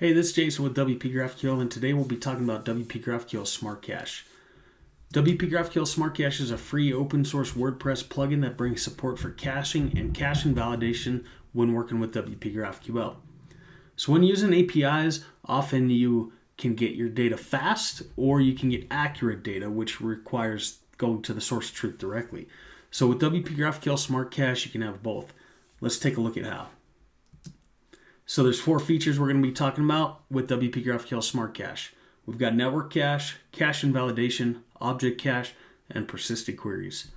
Hey, this is Jason with WPGraphQL, and today we'll be talking about WPGraphQL Smart Cache. WPGraphQL Smart Cache is a free open source WordPress plugin that brings support for caching and cache invalidation when working with WPGraphQL. So when using APIs, often you can get your data fast or you can get accurate data, which requires going to the source of truth directly. So with WPGraphQL Smart Cache, you can have both. Let's take a look at how. So there's 4 features we're going to be talking about with WPGraphQL Smart Cache. We've got network cache, cache invalidation, object cache, and persisted queries.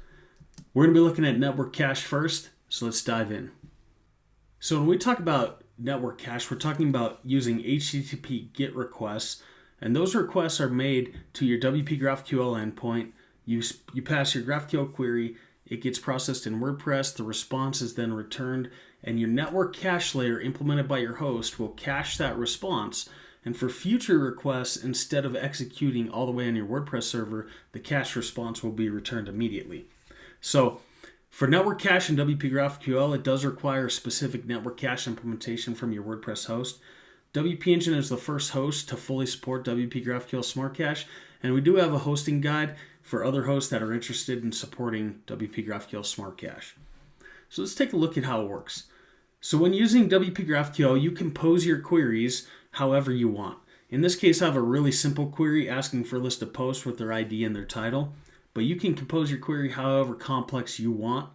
We're going to be looking at network cache first, so let's dive in. So when we talk about network cache, we're talking about using HTTP GET requests, and those requests are made to your WPGraphQL endpoint. You pass your GraphQL query, it gets processed in WordPress, the response is then returned, and your network cache layer implemented by your host will cache that response. And for future requests, instead of executing all the way on your WordPress server, the cache response will be returned immediately. So for network cache in WPGraphQL, it does require a specific network cache implementation from your WordPress host. WP Engine is the first host to fully support WPGraphQL Smart Cache, and we do have a hosting guide for other hosts that are interested in supporting WPGraphQL Smart Cache. So let's take a look at how it works. So when using WPGraphQL, you can pose your queries however you want. In this case, I have a really simple query asking for a list of posts with their ID and their title, but you can compose your query however complex you want.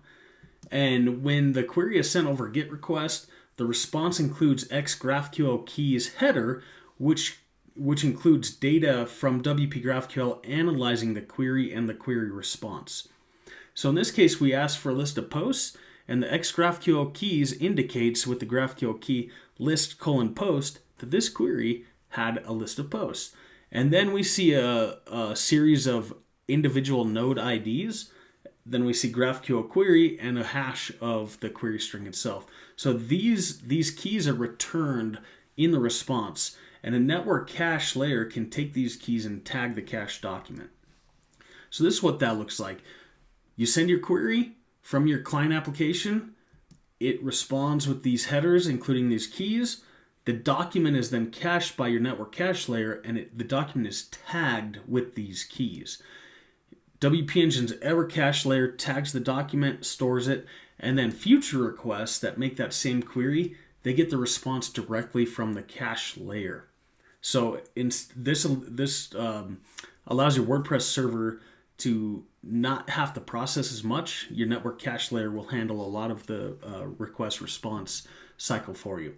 And when the query is sent over GET request, the response includes XGraphQL keys header, which includes data from WPGraphQL analyzing the query and the query response. So in this case, we ask for a list of posts, and the XGraphQL keys indicates with the GraphQL key list:post that this query had a list of posts. And then we see a series of individual node IDs. Then we see GraphQL query and a hash of the query string itself. So these keys are returned in the response, and a network cache layer can take these keys and tag the cache document. So this is what that looks like. You send your query from your client application. It responds with these headers, including these keys. The document is then cached by your network cache layer, and the document is tagged with these keys. WP Engine's Ever Cache layer tags the document, stores it, and then future requests that make that same query, they get the response directly from the cache layer. So this allows your WordPress server to not have to process as much. Your network cache layer will handle a lot of the request response cycle for you.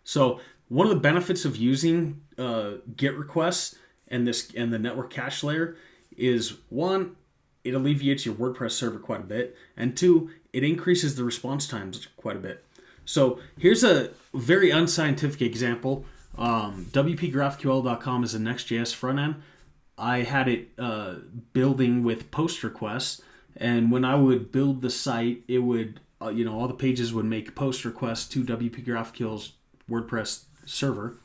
So one of the benefits of using GET requests and the network cache layer is, 1, it alleviates your WordPress server quite a bit, and 2, it increases the response times quite a bit. So here's a very unscientific example. WPGraphQL.com is a Next.js front end. I had it building with post requests, and when I would build the site, it would, all the pages would make post requests to WPGraphQL's WordPress server,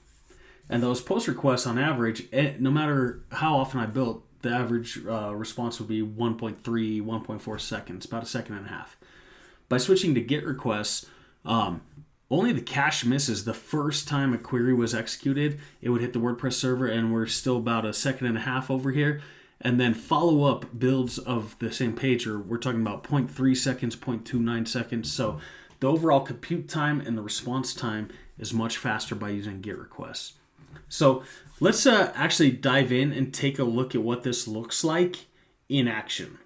and those post requests on average, no matter how often I built, the average response would be 1.3, 1.4 seconds, about a second and a half. By switching to GET requests, only the cache misses the first time a query was executed. It would hit the WordPress server, and we're still about a second and a half over here. And then follow-up builds of the same page, we're talking about 0.3 seconds, 0.29 seconds. So the overall compute time and the response time is much faster by using GET requests. So let's actually dive in and take a look at what this looks like in action.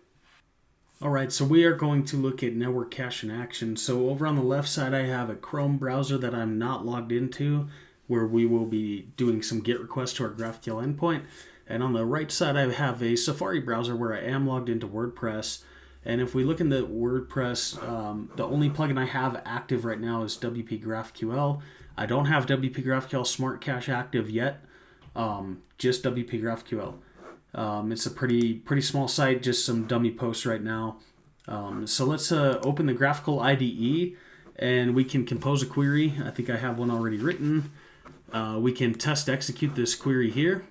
All right, so we are going to look at network cache in action. So over on the left side, I have a Chrome browser that I'm not logged into, where we will be doing some GET requests to our GraphQL endpoint. And on the right side, I have a Safari browser where I am logged into WordPress. And if we look in the WordPress, the only plugin I have active right now is WPGraphQL. I don't have WPGraphQL Smart Cache active yet, just WPGraphQL. It's a pretty small site, just some dummy posts right now. So let's open the GraphQL IDE, and we can compose a query. I think I have one already written. We can test execute this query here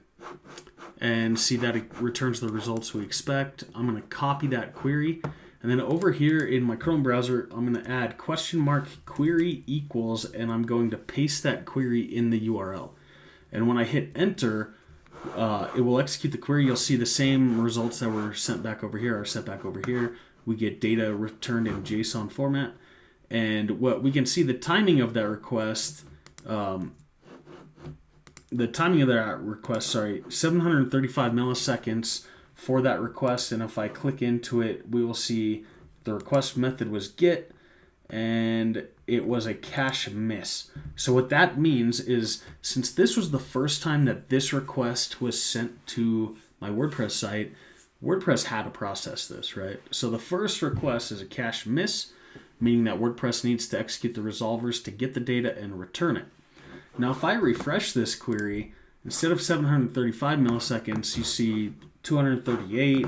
and see that it returns the results we expect. I'm going to copy that query, and then over here in my Chrome browser, I'm going to add !query equals, and I'm going to paste that query in the URL. And when I hit enter, it will execute the query. You'll see the same results that were sent back over here are sent back over here. We get data returned in JSON format. And what we can see, the timing of that request, 735 milliseconds for that request. And if I click into it, we will see the request method was get, and it was a cache miss. So what that means is, since this was the first time that this request was sent to my WordPress site, WordPress had to process this, right? So the first request is a cache miss, meaning that WordPress needs to execute the resolvers to get the data and return it. Now, if I refresh this query, instead of 735 milliseconds, you see 238.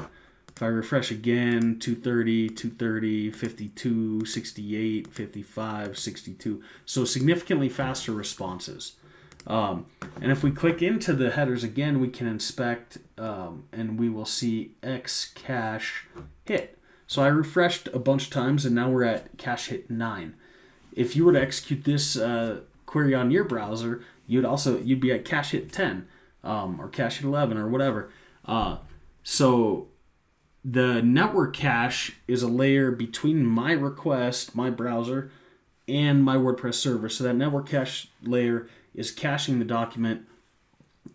If I refresh again, 230, 230, 52, 68, 55, 62. So significantly faster responses. And if we click into the headers again, we can inspect and we will see X cache hit. So I refreshed a bunch of times and now we're at cache hit 9. If you were to execute this query on your browser, you'd be at cache hit 10 or cache hit 11 or whatever. So the network cache is a layer between my request, my browser, and my WordPress server. So that network cache layer is caching the document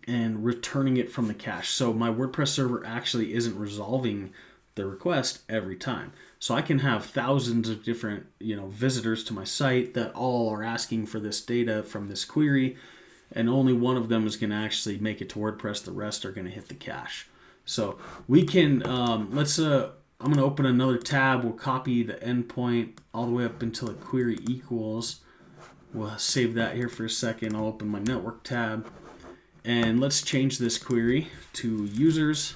and returning it from the cache. So my WordPress server actually isn't resolving the request every time. So I can have thousands of different, visitors to my site that all are asking for this data from this query, and only one of them is going to actually make it to WordPress. The rest are going to hit the cache. So we can, I'm going to open another tab. We'll copy the endpoint all the way up until the query equals. We'll save that here for a second. I'll open my network tab. And let's change this query to users,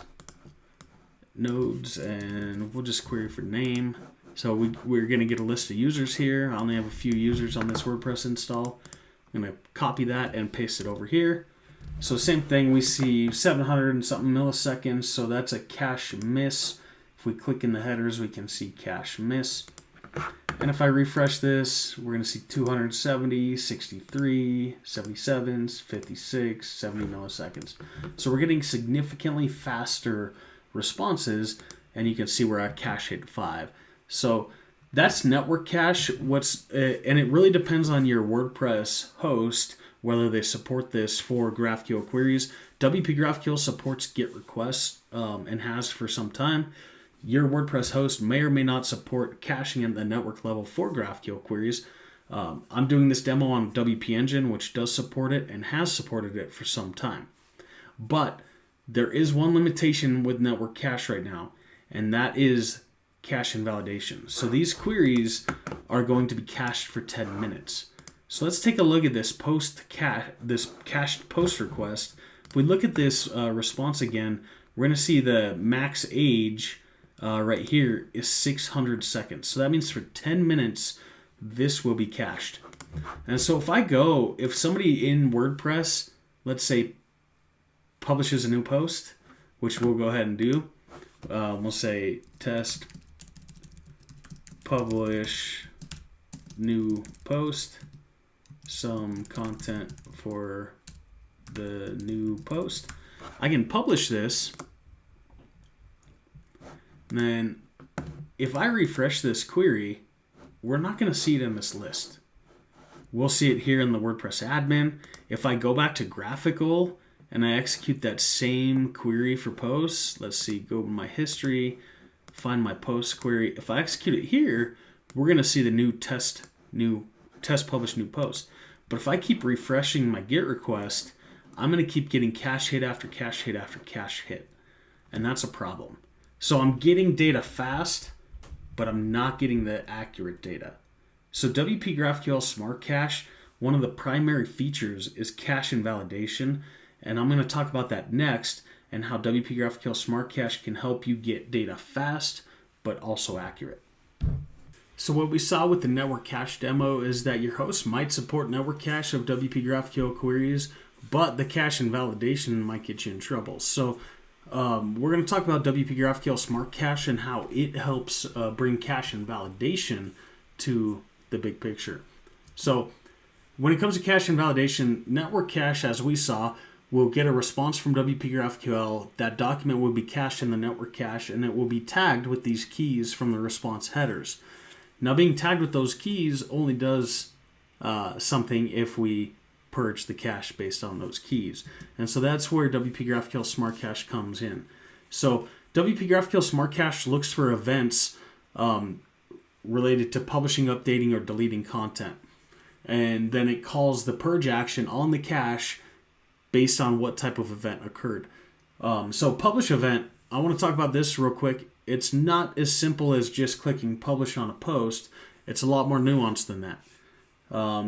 nodes, and we'll just query for name. So we're going to get a list of users here. I only have a few users on this WordPress install. I'm going to copy that and paste it over here. So same thing, we see 700 and something milliseconds, so that's a cache miss. If we click in the headers, we can see cache miss. And if I refresh this, we're going to see 270, 63, 77, 56, 70 milliseconds. So we're getting significantly faster responses, and you can see we're at cache hit 5. So that's network cache. And it really depends on your WordPress host whether they support this for GraphQL queries. WPGraphQL supports GET requests and has for some time. Your WordPress host may or may not support caching at the network level for GraphQL queries. I'm doing this demo on WP Engine, which does support it and has supported it for some time. But there is one limitation with network cache right now, and that is cache invalidation. So these queries are going to be cached for 10 minutes. So let's take a look at this cached post request. If we look at this response again, we're going to see the max age right here is 600 seconds. So that means for 10 minutes, this will be cached. And so if somebody in WordPress, let's say, publishes a new post, which we'll go ahead and do, we'll say test publish new post, some content for the new post. I can publish this, and then if I refresh this query, we're not going to see it in this list. We'll see it here in the WordPress admin. If I go back to GraphQL and I execute that same query for posts, let's see, go to my history, find my post query. If I execute it here, we're going to see the new test publish new post. But if I keep refreshing my GET request, I'm going to keep getting cache hit after cache hit after cache hit. And that's a problem. So I'm getting data fast, but I'm not getting the accurate data. So WPGraphQL Smart Cache, one of the primary features is cache invalidation. And I'm going to talk about that next, and how WPGraphQL Smart Cache can help you get data fast, but also accurate. So what we saw with the network cache demo is that your host might support network cache of WPGraphQL queries, but the cache invalidation might get you in trouble. So we're going to talk about WPGraphQL Smart Cache and how it helps bring cache invalidation to the big picture. So When it comes to cache invalidation, network cache, as we saw, will get a response from WPGraphQL. That document will be cached in the network cache, and it will be tagged with these keys from the response headers. Now, being tagged with those keys only does something if we purge the cache based on those keys. And so that's where WPGraphQL Smart Cache comes in. So WPGraphQL Smart Cache looks for events related to publishing, updating, or deleting content. And then it calls the purge action on the cache based on what type of event occurred. So publish event, I want to talk about this real quick. It's not as simple as just clicking publish on a post. It's a lot more nuanced than that.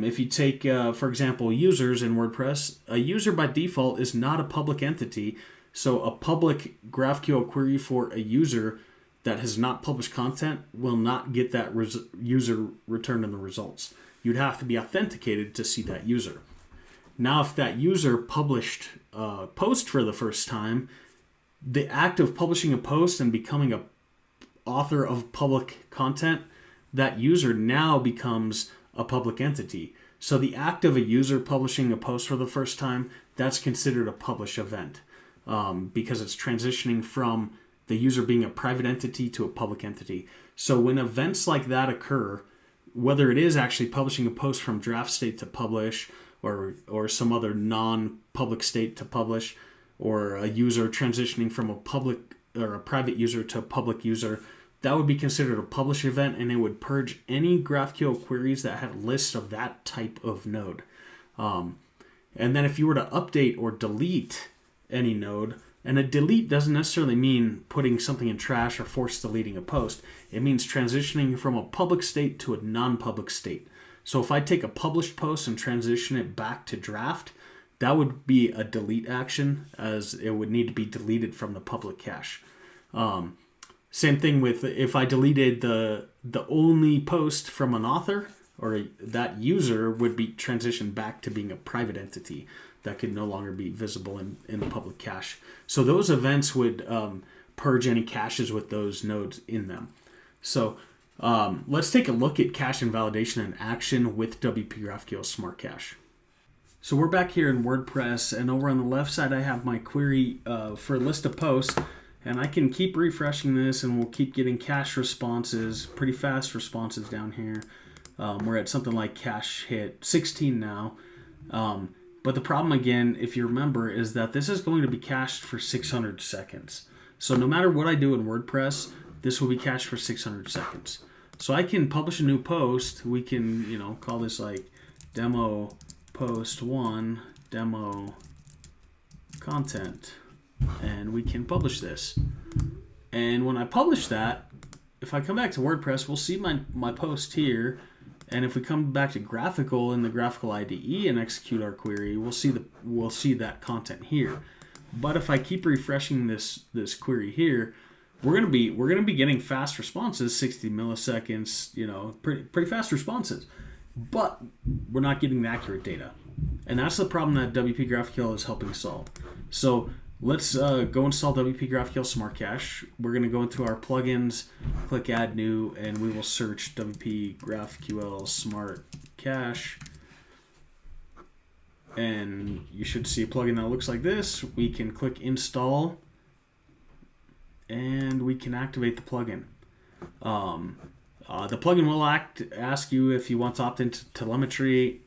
If you take, for example, users in WordPress, a user by default is not a public entity. So a public GraphQL query for a user that has not published content will not get that user returned in the results. You'd have to be authenticated to see that user. Now, if that user published a post for the first time, the act of publishing a post and becoming an author of public content, that user now becomes a public entity. So the act of a user publishing a post for the first time, that's considered a publish event because it's transitioning from the user being a private entity to a public entity. So when events like that occur, whether it is actually publishing a post from draft state to publish, or some other non-public state to publish, or a user transitioning from a public or a private user to a public user, that would be considered a publish event, and it would purge any GraphQL queries that had a list of that type of node. And then if you were to update or delete any node, and a delete doesn't necessarily mean putting something in trash or force deleting a post. It means transitioning from a public state to a non-public state. So if I take a published post and transition it back to draft, that would be a delete action, as it would need to be deleted from the public cache. Same thing with if I deleted the only post from an author, or that user would be transitioned back to being a private entity that could no longer be visible in the public cache. So those events would purge any caches with those nodes in them. So let's take a look at cache invalidation in action with WPGraphQL Smart Cache. So we're back here in WordPress, and over on the left side I have my query for a list of posts, and I can keep refreshing this and we'll keep getting cache responses, pretty fast responses down here. We're at something like cache hit 16 now. But the problem, again, if you remember, is that this is going to be cached for 600 seconds. So no matter what I do in WordPress, this will be cached for 600 seconds. So I can publish a new post. We can, call this like demo post 1, demo content, and we can publish this. And when I publish that, if I come back to WordPress, we'll see my post here. And if we come back to graphical in the graphical IDE and execute our query, we'll see that content here. But if I keep refreshing this query here, we're gonna be getting fast responses, 60 milliseconds, pretty fast responses. But we're not getting the accurate data, and that's the problem that WPGraphQL is helping solve. So let's go install WPGraphQL Smart Cache. We're going to go into our plugins, click Add New, and we will search WPGraphQL Smart Cache. And you should see a plugin that looks like this. We can click Install, and we can activate the plugin. The plugin will ask you if you want to opt into telemetry.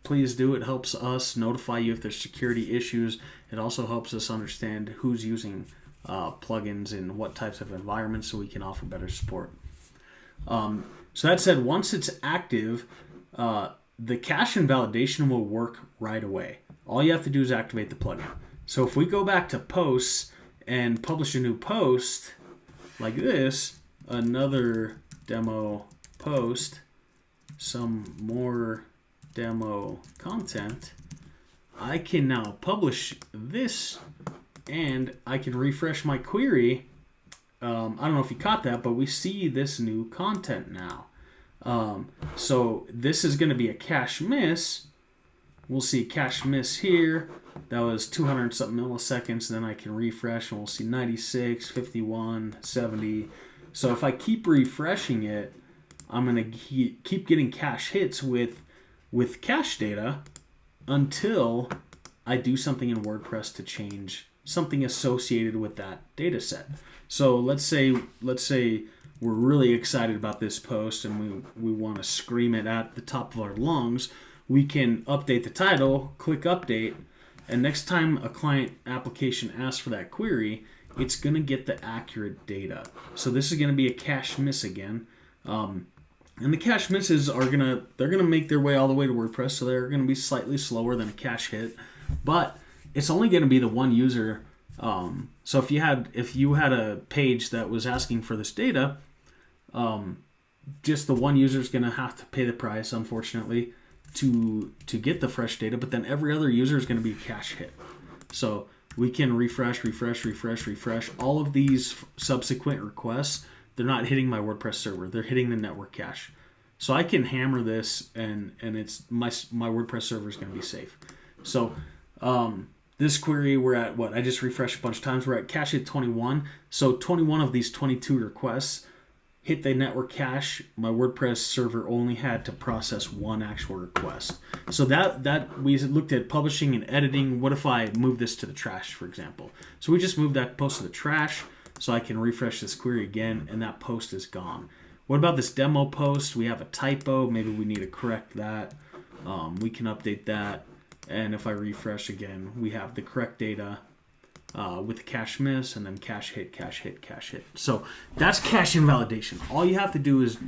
Please do. It helps us notify you if there's security issues. It also helps us understand who's using plugins in what types of environments, so we can offer better support. So that said, once it's active, the cache invalidation will work right away. All you have to do is activate the plugin. So if we go back to posts and publish a new post like this, another demo post, some more demo content, I can now publish this, and I can refresh my query. I don't know if you caught that, but we see this new content now. So this is going to be a cache miss. We'll see cache miss here. That was 200 something milliseconds. Then I can refresh and we'll see 96, 51, 70. So if I keep refreshing it, I'm going to keep getting cache hits with with cache data until I do something in WordPress to change something associated with that data set. So let's say we're really excited about this post and we want to scream it at the top of our lungs. We can update the title, click update, and next time a client application asks for that query, it's going to get the accurate data. So this is going to be a cache miss again. And the cache misses are they're gonna make their way all the way to WordPress, so they're gonna be slightly slower than a cache hit, but it's only gonna be the one user. So if you had a page that was asking for this data, just the one user is gonna have to pay the price, unfortunately, to get the fresh data. But then every other user is gonna be a cache hit. So we can refresh all of these subsequent requests. They're not hitting my WordPress server. They're hitting the network cache. So I can hammer this, and it's my WordPress server is going to be safe. So this query, we're at what? I just refreshed a bunch of times. We're at cache hit 21. So 21 of these 22 requests hit the network cache. My WordPress server only had to process one actual request. So that we looked at publishing and editing. What if I move this to the trash, for example? So we just moved that post to the trash. So I can refresh this query again, and that post is gone. What about this demo post? We have a typo. Maybe we need to correct that. We can update that. And if I refresh again, we have the correct data with the cache miss, and then cache hit, cache hit, cache hit. So that's cache invalidation. All you have to do is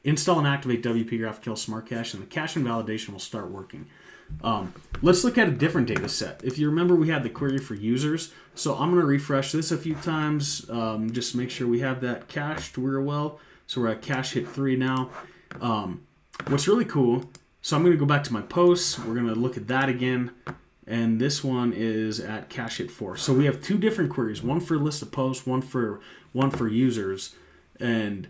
install and activate WPGraphQL Smart Cache, and the cache invalidation will start working. Let's look at a different data set. If you remember, we had the query for users. So I'm going to refresh this a few times, just to make sure we have that cached real well. So we're at cache hit 3 now. What's really cool, so I'm going to go back to my posts. We're going to look at that again. And this one is at cache hit 4. So we have two different queries, one for list of posts, one for users. And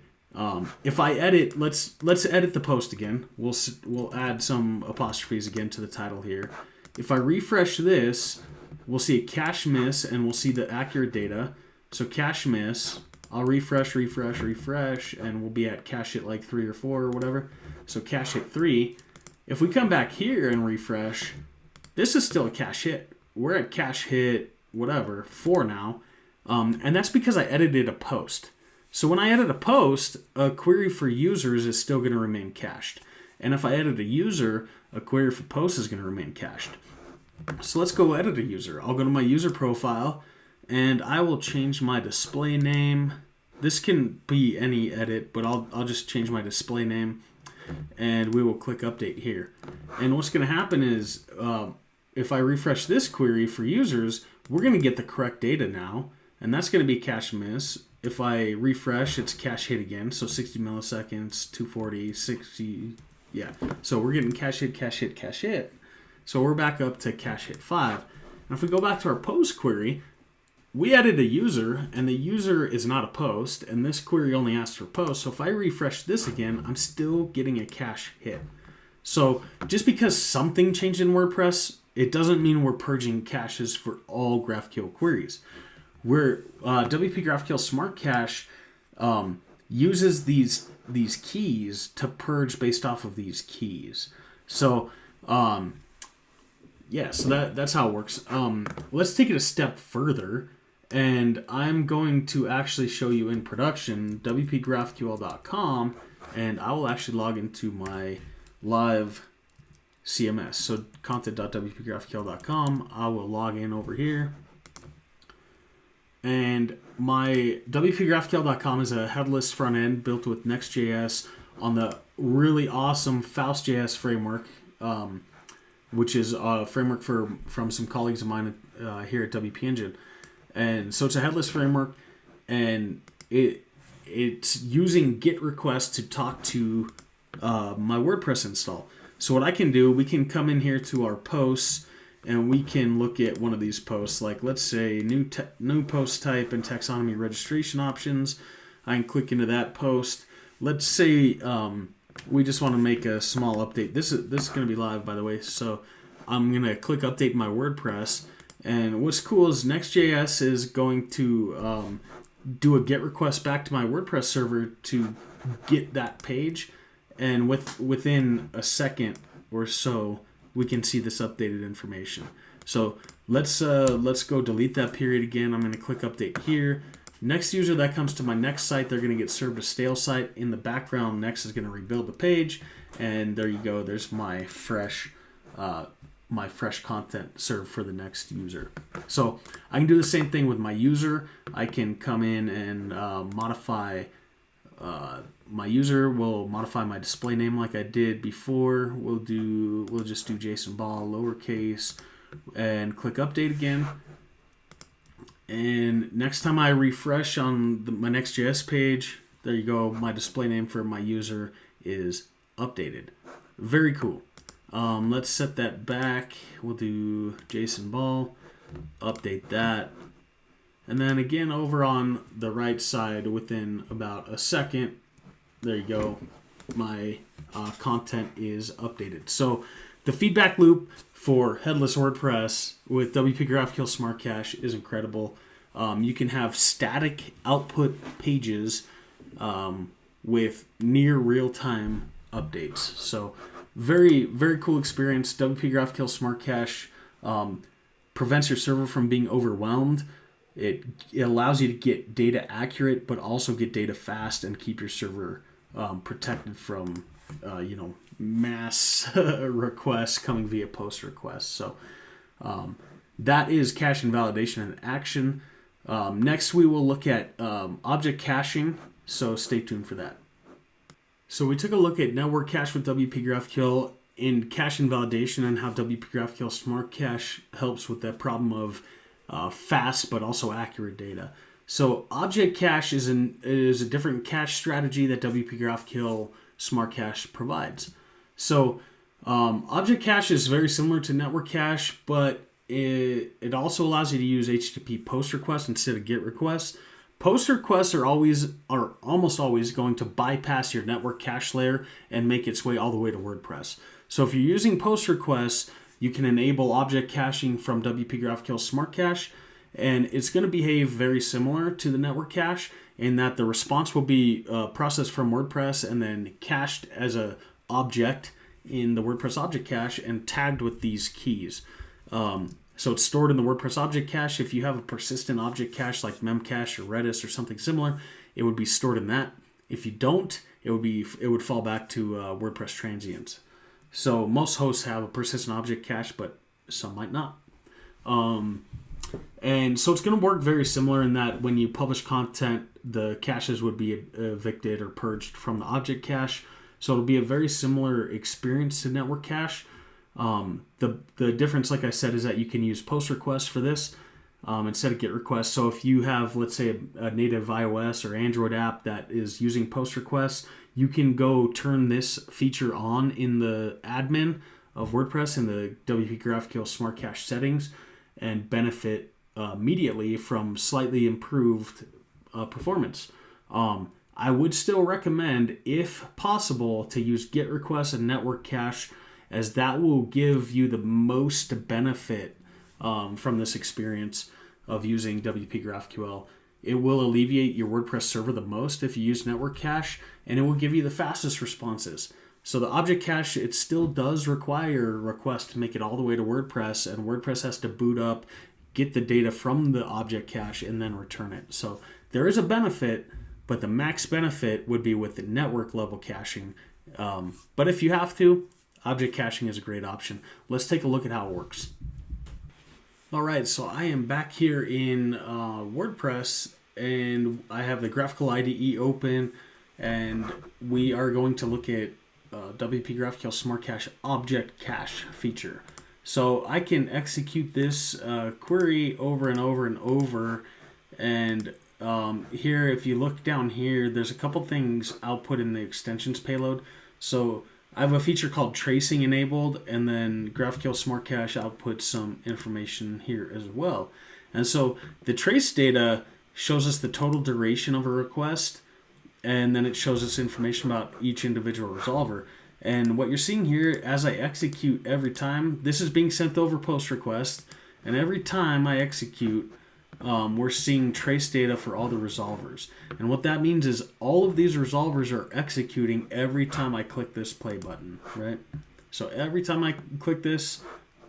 if I edit, let's edit the post again. We'll add some apostrophes again to the title here. If I refresh this, we'll see a cache miss, and we'll see the accurate data. So cache miss, I'll refresh, and we'll be at cache hit like 3 or 4 or whatever. So cache hit 3. If we come back here and refresh, this is still a cache hit. We're at cache hit whatever 4 now, and that's because I edited a post. So when I edit a post, a query for users is still going to remain cached. And if I edit a user, a query for posts is going to remain cached. So let's go edit a user. I'll go to my user profile, and I will change my display name. This can be any edit, but I'll just change my display name, and we will click update here. And what's going to happen is if I refresh this query for users, we're going to get the correct data now, and that's going to be cache miss. If I refresh, it's cache hit again, so 60 milliseconds, 240, 60, yeah. So we're getting cache hit, cache hit, cache hit. So we're back up to cache hit 5. And if we go back to our post query, we added a user, and the user is not a post, and this query only asks for post. So if I refresh this again, I'm still getting a cache hit. So just because something changed in WordPress, it doesn't mean we're purging caches for all GraphQL queries. WPGraphQL Smart Cache uses these keys to purge based off of these keys. So yeah, so that's how it works. Let's take it a step further, and I'm going to actually show you in production WPGraphQL.com, and I will actually log into my live CMS. So content.wpgraphql.com. I will log in over here. And my WPGraphQL.com is a headless front end built with Next.js on the really awesome Faust.js framework, which is a framework from some colleagues of mine here at WP Engine. And so it's a headless framework, and it's using GET requests to talk to my WordPress install. So what I can do, we can come in here to our posts, and we can look at one of these posts, like let's say new post type and taxonomy registration options. I can click into that post. Let's say we just want to make a small update. This is going to be live, by the way. So I'm going to click update my WordPress. And what's cool is Next.js is going to do a GET request back to my WordPress server to get that page. and within a second or so, we can see this updated information. So let's go delete that period again. I'm going to click update here. Next user that comes to my next site, they're going to get served a stale site. In the background, next is going to rebuild the page, and there you go. There's my fresh content served for the next user. So I can do the same thing with my user. I can come in and modify my user. Will modify my display name like I did before. We'll just do Jason Bahl lowercase and click update again. And next time I refresh on my Next.js page, there you go. My display name for my user is updated. Very cool. Let's set that back. We'll do Jason Bahl, update that. And then again over on the right side within about a second, there you go. My content is updated. So the feedback loop for headless WordPress with WP-GraphQL Smart Cache is incredible. You can have static output pages with near real-time updates. So very, very cool experience. WP-GraphQL Smart Cache prevents your server from being overwhelmed. It allows you to get data accurate, but also get data fast and keep your server protected from mass requests coming via post requests. So that is cache invalidation in action. Next, we will look at object caching. So stay tuned for that. So we took a look at network cache with WP-GraphQL in cache invalidation and how WP-GraphQL Smart Cache helps with that problem of fast but also accurate data. So object cache is a different cache strategy that WP-GraphQL Smart Cache provides. So object cache is very similar to network cache, but it also allows you to use HTTP post requests instead of GET requests. Post requests are almost always going to bypass your network cache layer and make its way all the way to WordPress. So if you're using post requests, you can enable object caching from WP-GraphQL Smart Cache, and it's going to behave very similar to the network cache in that the response will be processed from WordPress and then cached as an object in the WordPress object cache and tagged with these keys. So it's stored in the WordPress object cache. If you have a persistent object cache like Memcache or Redis or something similar, it would be stored in that. If you don't, it would fall back to WordPress transients. So most hosts have a persistent object cache, but some might not. And so it's going to work very similar in that when you publish content, the caches would be evicted or purged from the object cache. So it'll be a very similar experience to network cache. The difference, like I said, is that you can use post requests for this instead of GET requests. So if you have, let's say, a native iOS or Android app that is using post requests, you can go turn this feature on in the admin of WordPress in the WP-GraphQL Smart Cache settings and benefit immediately from slightly improved performance. I would still recommend, if possible, to use GET requests and network cache, as that will give you the most benefit from this experience of using WP-GraphQL. It will alleviate your WordPress server the most if you use network cache, and it will give you the fastest responses. So the object cache, it still does require requests to make it all the way to WordPress, and WordPress has to boot up, get the data from the object cache, and then return it. So there is a benefit, but the max benefit would be with the network level caching. But if you have to, object caching is a great option. Let's take a look at how it works. All right, so I am back here in WordPress, and I have the GraphQL IDE open, and we are going to look at WP-GraphQL Smart Cache object cache feature. So I can execute this query over and over and over, and here, if you look down here, there's a couple things output in the extensions payload. So I have a feature called tracing enabled, and then GraphQL Smart Cache outputs some information here as well. And so the trace data shows us the total duration of a request, and then it shows us information about each individual resolver. And what you're seeing here, as I execute every time, this is being sent over post request, and every time I execute, we're seeing trace data for all the resolvers. And what that means is all of these resolvers are executing every time I click this play button, right? So every time I click this,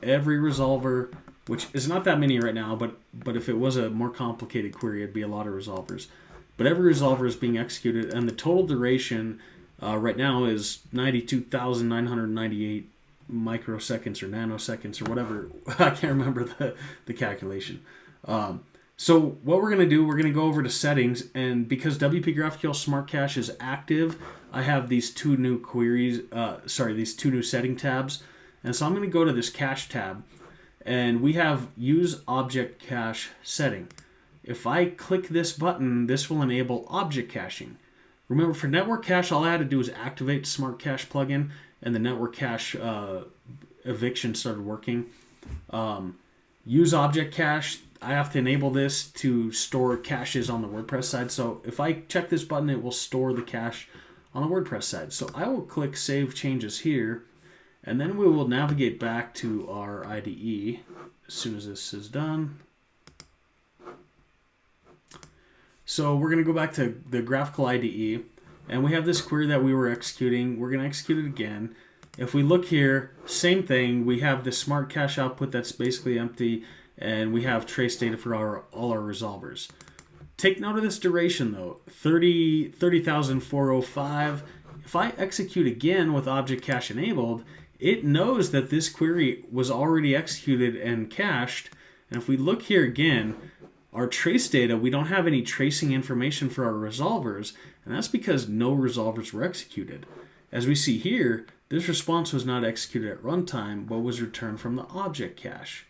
every resolver, which is not that many right now, but if it was a more complicated query, it'd be a lot of resolvers. But every resolver is being executed, and the total duration right now is 92,998 microseconds or nanoseconds or whatever. I can't remember the calculation. So what we're going to do, we're going to go over to settings, and because WPGraphQL Smart Cache is active, I have these two new these two new setting tabs. And so I'm going to go to this cache tab, and we have use object cache setting. If I click this button, this will enable object caching. Remember, for network cache, all I had to do was activate Smart Cache plugin, and the network cache eviction started working. Use object cache, I have to enable this to store caches on the WordPress side. So if I check this button, it will store the cache on the WordPress side. So I will click Save Changes here, and then we will navigate back to our IDE as soon as this is done. So we're going to go back to the GraphQL IDE, and we have this query that we were executing. We're going to execute it again. If we look here, same thing. We have the Smart Cache output that's basically empty, and we have trace data for all our resolvers. Take note of this duration though, 30,405. If I execute again with object cache enabled, it knows that this query was already executed and cached. And if we look here again, our trace data, we don't have any tracing information for our resolvers, and that's because no resolvers were executed. As we see here, this response was not executed at runtime, but was returned from the object cache.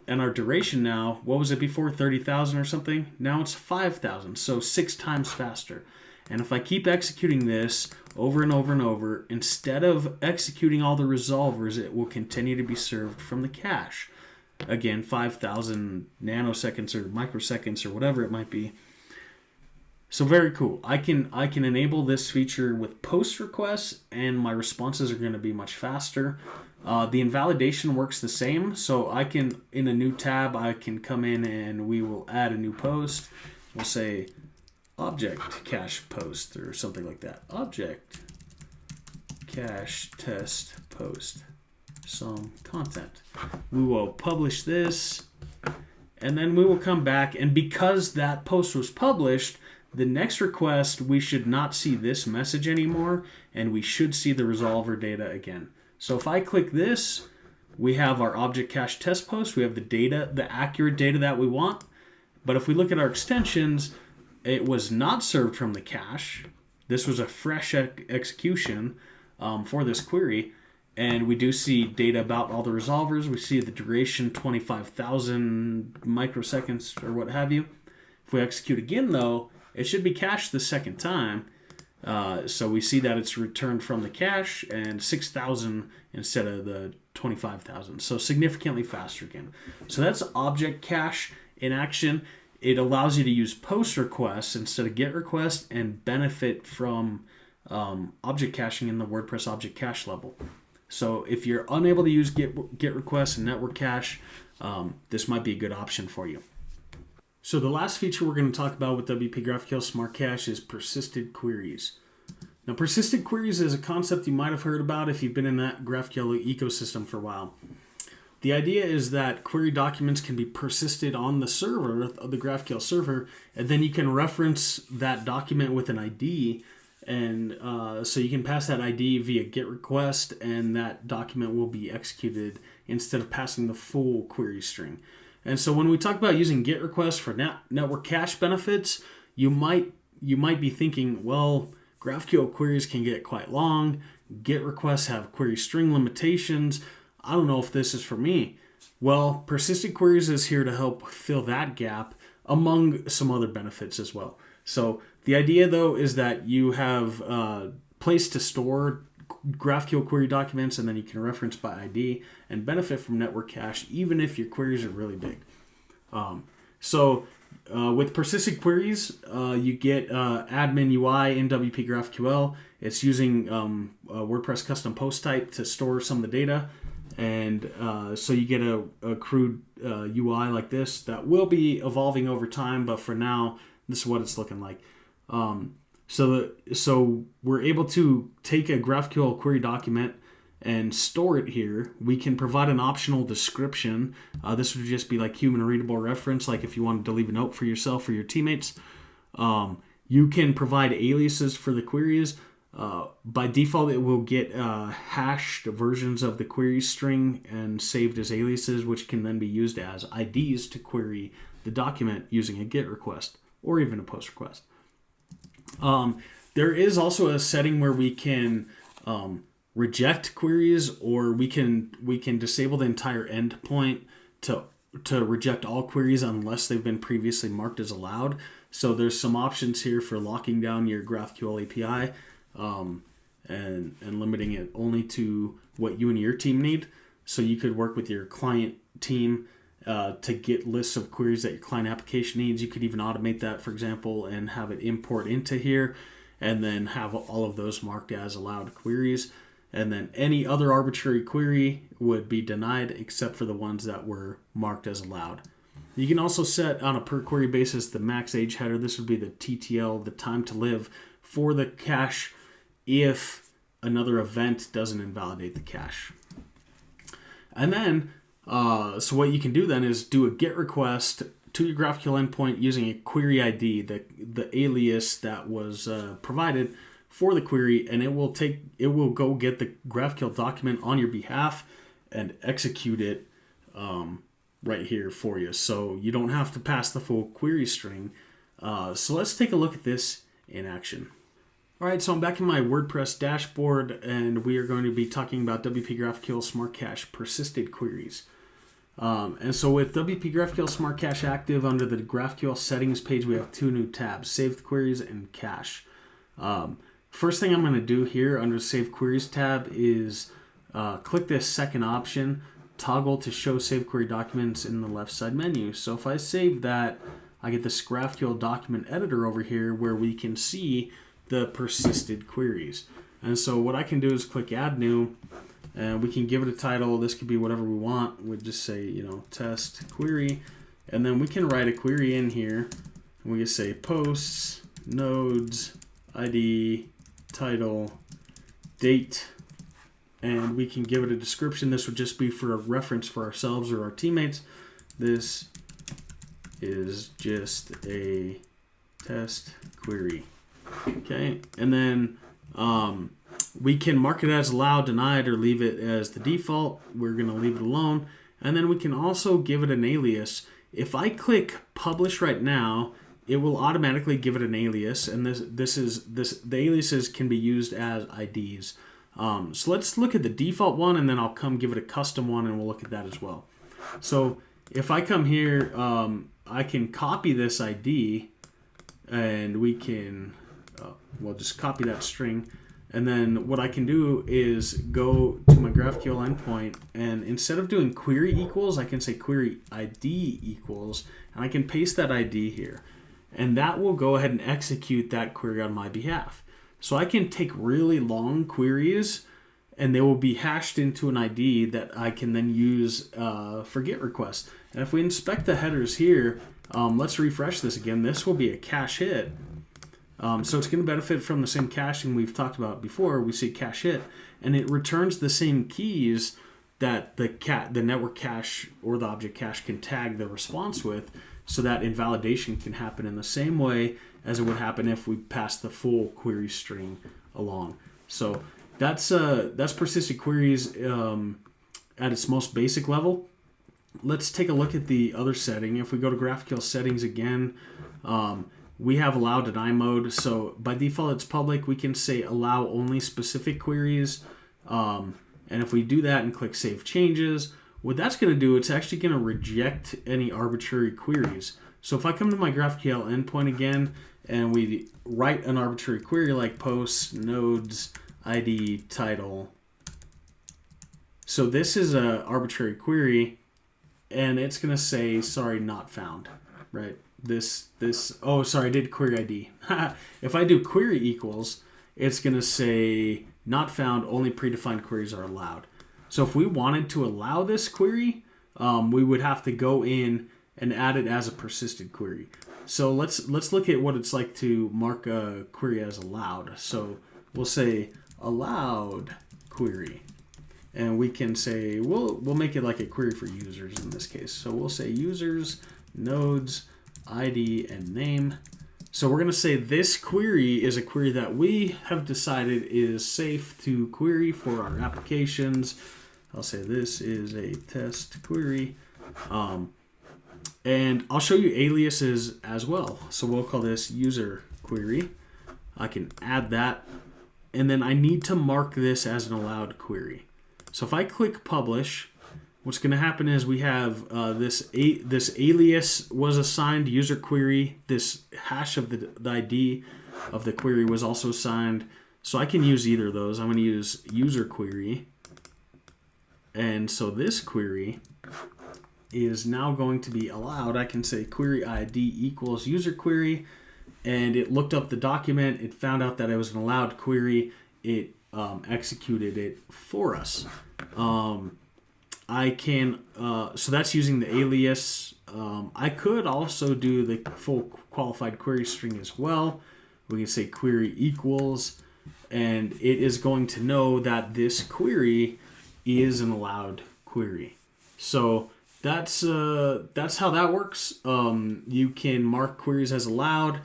And our duration now, what was it before, 30,000 or something? Now it's 5,000, so 6 times faster. And if I keep executing this over and over and over, instead of executing all the resolvers, it will continue to be served from the cache. Again, 5,000 nanoseconds or microseconds or whatever it might be. So very cool. I can enable this feature with post requests, and my responses are going to be much faster. The invalidation works the same, so I can, in a new tab, I can come in and we will add a new post. We'll say object cache post or something like that. Object cache test post. Some content. We will publish this, and then we will come back, and because that post was published, the next request we should not see this message anymore, and we should see the resolver data again. So if I click this, we have our object cache test post, we have the data, the accurate data that we want. But if we look at our extensions, it was not served from the cache. This was a fresh execution for this query. And we do see data about all the resolvers. We see the duration, 25,000 microseconds or what have you. If we execute again, though, it should be cached the second time. So we see that it's returned from the cache and 6,000 instead of the 25,000. So significantly faster again. So that's object cache in action. It allows you to use post requests instead of get requests and benefit from object caching in the WordPress object cache level. So if you're unable to use get requests and network cache, this might be a good option for you. So the last feature we're going to talk about with WPGraphQL Smart Cache is persisted queries. Now, persisted queries is a concept you might have heard about if you've been in that GraphQL ecosystem for a while. The idea is that query documents can be persisted on the server, the GraphQL server, and then you can reference that document with an ID. And so you can pass that ID via GET request, and that document will be executed instead of passing the full query string. And so when we talk about using GET requests for network cache benefits, you might be thinking, well, GraphQL queries can get quite long. GET requests have query string limitations. I don't know if this is for me. Well, persisted queries is here to help fill that gap among some other benefits as well. So the idea, though, is that you have a place to store GraphQL query documents, and then you can reference by ID and benefit from network cache, even if your queries are really big. With persisted queries, you get admin UI in WP GraphQL. It's using WordPress custom post type to store some of the data. And so you get a crude UI like this that will be evolving over time, but for now, this is what it's looking like. So we're able to take a GraphQL query document and store it here. We can provide an optional description. This would just be like human readable reference, like if you wanted to leave a note for yourself or your teammates. You can provide aliases for the queries. By default, it will get hashed versions of the query string and saved as aliases, which can then be used as IDs to query the document using a GET request or even a POST request. There is also a setting where we can reject queries, or we can disable the entire endpoint to reject all queries unless they've been previously marked as allowed. So there's some options here for locking down your GraphQL API and limiting it only to what you and your team need. So you could work with your client team to get lists of queries that your client application needs. You could even automate that, for example, and have it import into here, and then have all of those marked as allowed queries. And then any other arbitrary query would be denied except for the ones that were marked as allowed. You can also set on a per query basis the max age header. This would be the TTL, the time to live for the cache if another event doesn't invalidate the cache. And then, so what you can do then is do a GET request to your GraphQL endpoint using a query ID, the alias that was provided for the query, and it will go get the GraphQL document on your behalf and execute it right here for you. So you don't have to pass the full query string. So let's take a look at this in action. All right, so I'm back in my WordPress dashboard, and we are going to be talking about WPGraphQL Smart Cache Persisted Queries. And so with WPGraphQL Smart Cache active under the GraphQL settings page, we have two new tabs, Saved Queries and Cache. First thing I'm going to do here under Save Queries tab is click this second option, toggle to show Save Query Documents in the left side menu. So if I save that, I get this GraphQL document editor over here where we can see the persisted queries. And so what I can do is click Add New, and we can give it a title. This could be whatever we want. We'd just say, test query, and then we can write a query in here. And we can say posts, nodes, ID, title, date, and we can give it a description. This would just be for a reference for ourselves or our teammates. This is just a test query. Okay, and then we can mark it as allowed, denied, or leave it as the default. We're going to leave it alone. And then we can also give it an alias. If I click publish right now, it will automatically give it an alias, and the aliases can be used as IDs. So let's look at the default one, and then I'll come give it a custom one, and we'll look at that as well. So if I come here, I can copy this ID, and we can, we'll just copy that string. And then what I can do is go to my GraphQL endpoint, and instead of doing query equals, I can say query ID equals, and I can paste that ID here. And that will go ahead and execute that query on my behalf. So I can take really long queries, and they will be hashed into an ID that I can then use for GET requests. And if we inspect the headers here, let's refresh this again. This will be a cache hit. So it's going to benefit from the same caching we've talked about before. We see cache hit, and it returns the same keys that the network cache or the object cache can tag the response with, so that invalidation can happen in the same way as it would happen if we passed the full query string along. So that's persisted queries at its most basic level. Let's take a look at the other setting. If we go to GraphQL settings again, we have allow deny mode. So by default it's public. We can say allow only specific queries. And if we do that and click save changes, what that's going to do, it's actually going to reject any arbitrary queries. So if I come to my GraphQL endpoint again and we write an arbitrary query like posts, nodes, ID, title. So this is an arbitrary query, and it's going to say, sorry, not found, right? Oh, sorry, I did query ID. If I do query equals, it's going to say not found, only predefined queries are allowed. So if we wanted to allow this query, we would have to go in and add it as a persisted query. So let's look at what it's like to mark a query as allowed. So we'll say allowed query, and we can say we'll make it like a query for users in this case. So we'll say users, nodes, ID, and name. So we're going to say this query is a query that we have decided is safe to query for our applications. I'll say this is a test query. And I'll show you aliases as well. So we'll call this user query. I can add that. And then I need to mark this as an allowed query. So if I click publish, what's going to happen is we have this alias was assigned user query. This hash of the ID of the query was also assigned. So I can use either of those. I'm going to use user query. And so this query is now going to be allowed. I can say query ID equals user query. And it looked up the document. It found out that it was an allowed query. It executed it for us. I can, so that's using the alias. I could also do the full qualified query string as well. We can say query equals, and it is going to know that this query is an allowed query. So that's how that works. You can mark queries as allowed,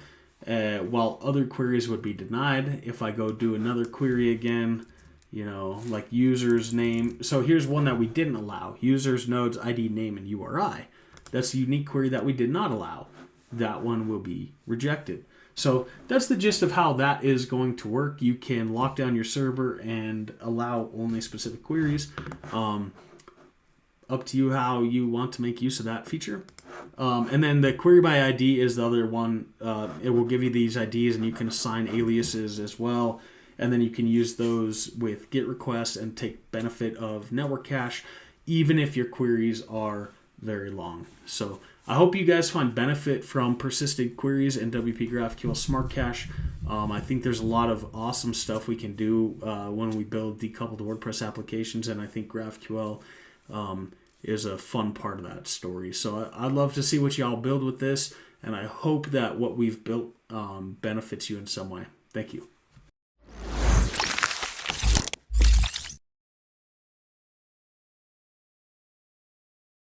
while other queries would be denied. If I go do another query again, like users name. So here's one that we didn't allow. Users, nodes, ID, name, and URI. That's a unique query that we did not allow. That one will be rejected. So that's the gist of how that is going to work. You can lock down your server and allow only specific queries. Up to you how you want to make use of that feature. And then the query by ID is the other one. It will give you these IDs, and you can assign aliases as well. And then you can use those with GET requests and take benefit of network cache, even if your queries are very long. So I hope you guys find benefit from persisted queries and WPGraphQL Smart Cache. I think there's a lot of awesome stuff we can do when we build decoupled WordPress applications, and I think GraphQL is a fun part of that story. So I'd love to see what y'all build with this, and I hope that what we've built benefits you in some way. Thank you.